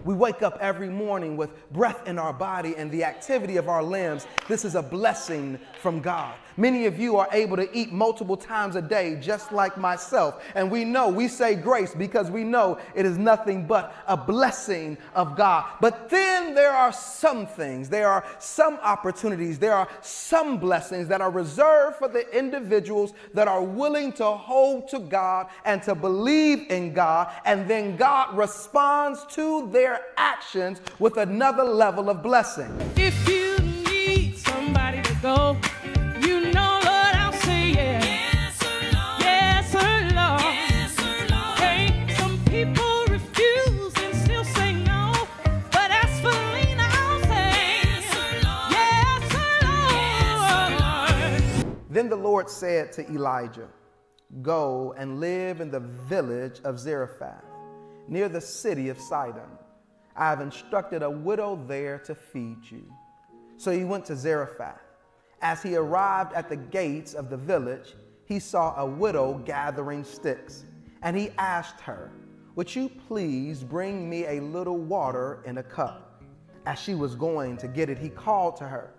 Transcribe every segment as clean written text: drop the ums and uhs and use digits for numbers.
we wake up every morning with breath in our body and the activity of our limbs. This is a blessing from God. Many of you are able to eat multiple times a day, just like myself. And we say grace because we know it is nothing but a blessing of God. But then there are some things, there are some opportunities, there are some blessings that are reserved for the individuals that are willing to hold to God and to believe in God. And then God responds to their actions with another level of blessing. If you need somebody to go, you know, Lord, I'll say yes. Yes, sir, Lord. Yes, sir, Lord. Yes, sir, Lord. Hey, some people refuse and still say no, but as for Lena, I'll say yes, sir, Lord. Yes, sir, Lord. Yes, sir, Lord. Then the Lord said to Elijah, "Go and live in the village of Zarephath, near the city of Sidon. I have instructed a widow there to feed you." So he went to Zarephath. As he arrived at the gates of the village, he saw a widow gathering sticks, and he asked her, "Would you please bring me a little water in a cup?" As she was going to get it, he called to her,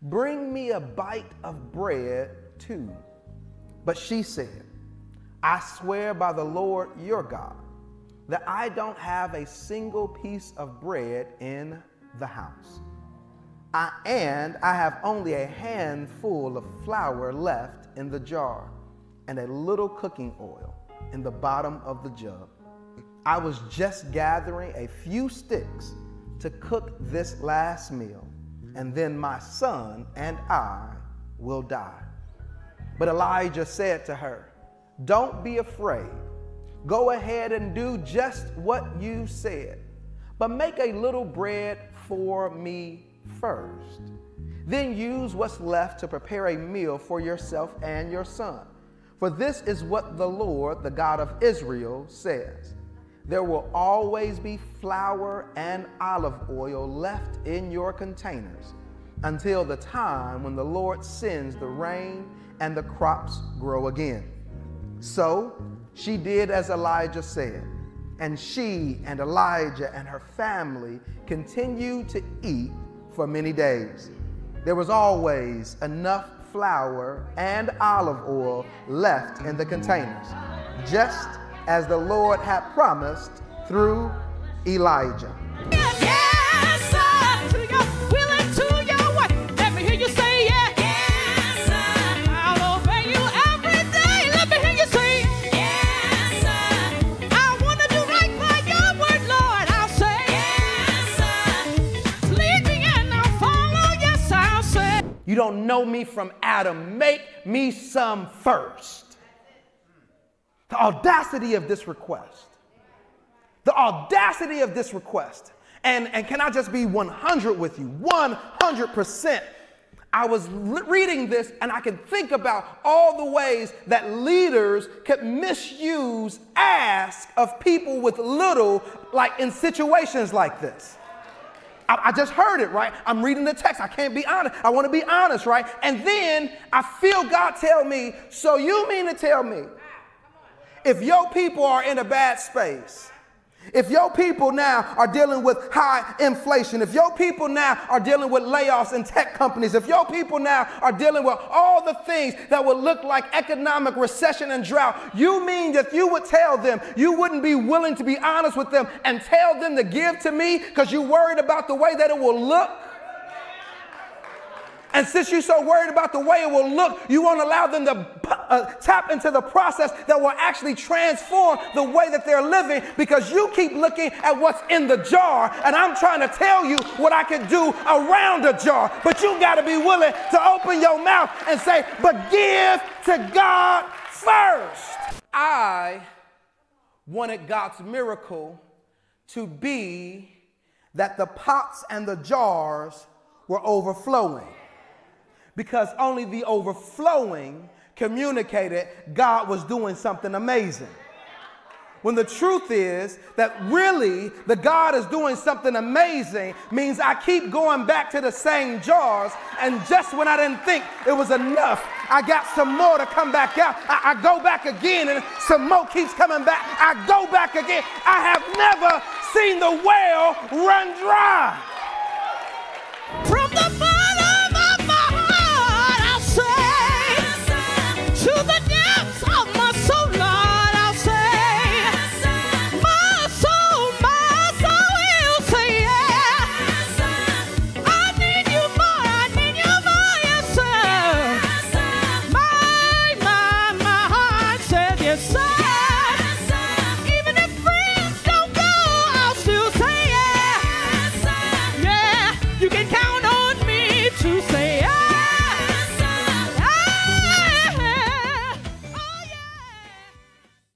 "Bring me a bite of bread too." But she said, "I swear by the Lord your God that I don't have a single piece of bread in the house. And I have only a handful of flour left in the jar and a little cooking oil in the bottom of the jug. I was just gathering a few sticks to cook this last meal, and then my son and I will die." But Elijah said to her, "Don't be afraid. Go ahead and do just what you said, but make a little bread for me first. Then use what's left to prepare a meal for yourself and your son. For this is what the Lord, the God of Israel, says. There will always be flour and olive oil left in your containers until the time when the Lord sends the rain and the crops grow again." So she did as Elijah said, and she and Elijah and her family continued to eat for many days. There was always enough flour and olive oil left in the containers, just as the Lord had promised through Elijah. Yes, sir, to your will and to your way. Let me hear you say yes. Yes, sir. I'll obey you every day. Let me hear you say yes, sir. I want to do right by your word, Lord. I'll say yes, sir. Lead me and I'll follow. Yes, I'll say. You don't know me from Adam. Make me some first. The audacity of this request. The audacity of this request. And can I just be 100 with you? 100%. I was reading this and I can think about all the ways that leaders could misuse ask of people with little, like in situations like this. I just heard it, right? I'm reading the text. I can't be honest. I want to be honest, right? And then I feel God tell me, so you mean to tell me, if your people are in a bad space, if your people now are dealing with high inflation, if your people now are dealing with layoffs in tech companies, if your people now are dealing with all the things that would look like economic recession and drought, you mean that you would tell them, you wouldn't be willing to be honest with them and tell them to give to me because you're worried about the way that it will look? And since you're so worried about the way it will look, you won't allow them to tap into the process that will actually transform the way that they're living, because you keep looking at what's in the jar, and I'm trying to tell you what I can do around the jar. But you got to be willing to open your mouth and say, but give to God first. I wanted God's miracle to be that the pots and the jars were overflowing, because only the overflowing communicated God was doing something amazing. When the truth is that really the God is doing something amazing means I keep going back to the same jars, and just when I didn't think it was enough, I got some more to come back out. I go back again and some more keeps coming back. I go back again. I have never seen the well run dry.